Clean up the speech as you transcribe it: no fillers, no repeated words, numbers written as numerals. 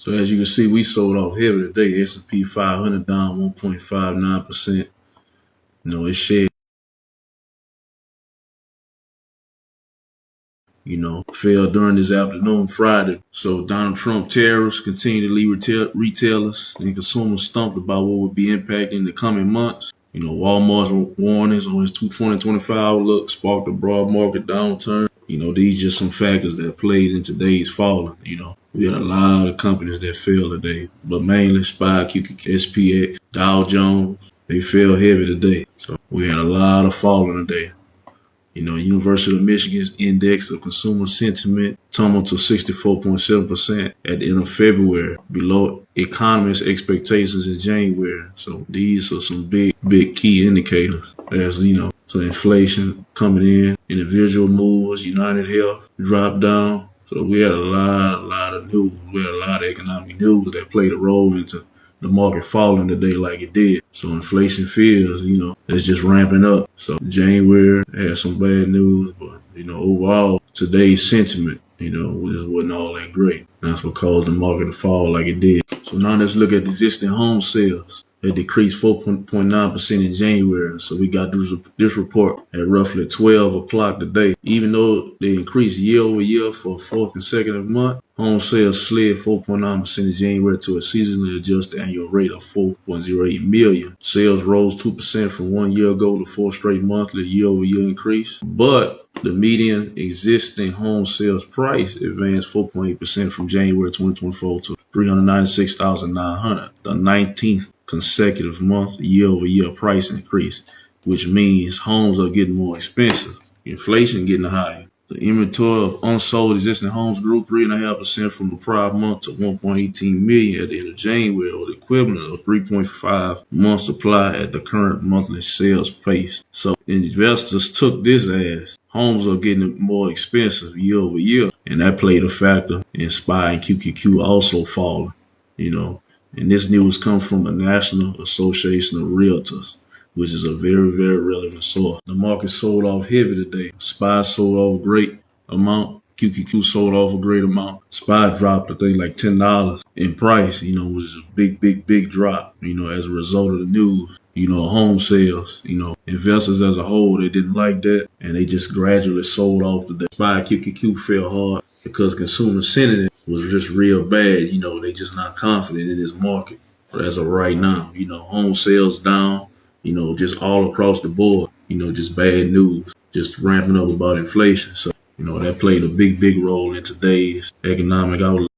So as you can see, we sold off heavy today. S&P 500 down 1.59%. It shed, fell during this afternoon Friday. So Donald Trump tariffs continue to leave retailers and consumers stumped about what would be impacting in the coming months. Walmart's warnings on its 2025 outlook sparked a broad market downturn. These just some factors that played in today's falling. We had a lot of companies that fell today, but mainly SPY, QQQ, SPX, Dow Jones, they fell heavy today. So we had a lot of falling today. University of Michigan's index of consumer sentiment tumbled to 64.7% at the end of February, below economists' expectations in January. So these are some big key indicators. As so inflation coming in, individual movers, United Health dropped down. So we had a lot of news. We had a lot of economic news that played a role into the market falling today like it did. So inflation fears, it's just ramping up. So January had some bad news, but overall today's sentiment, just wasn't all that great. That's what caused the market to fall like it did. So now let's look at existing home sales. They decreased 4.9% in January. So we got this report at roughly 12 o'clock today. Even though they increased year over year for a fourth consecutive month, home sales slid 4.9% in January to a seasonally adjusted annual rate of 4.08 million. Sales rose 2% from 1 year ago to 4 straight monthly year-over-year increase. But the median existing home sales price advanced 4.8% from January 2024 to $396,900, the 19th consecutive month year-over-year price increase, which means homes are getting more expensive. Inflation getting higher. The inventory of unsold existing homes grew 3.5% from the prior month to 1.18 million at the end of January, or the equivalent of 3.5 months supply at the current monthly sales pace. So investors took this as homes are getting more expensive year over year, and that played a factor in SPY and QQQ also falling. And this news comes from the National Association of Realtors, which is a very, very relevant source. The market sold off heavy today. SPY sold off a great amount. QQQ sold off a great amount. SPY dropped, I think, like $10 in price, which is a big drop, as a result of the news. Home sales, investors as a whole, they didn't like that, and they just gradually sold off today. SPY QQQ fell hard because consumer sentiment was just real bad. They just not confident in this market. But as of right now, home sales down, just all across the board, just bad news, just ramping up about inflation. So, that played a big role in today's economic outlook.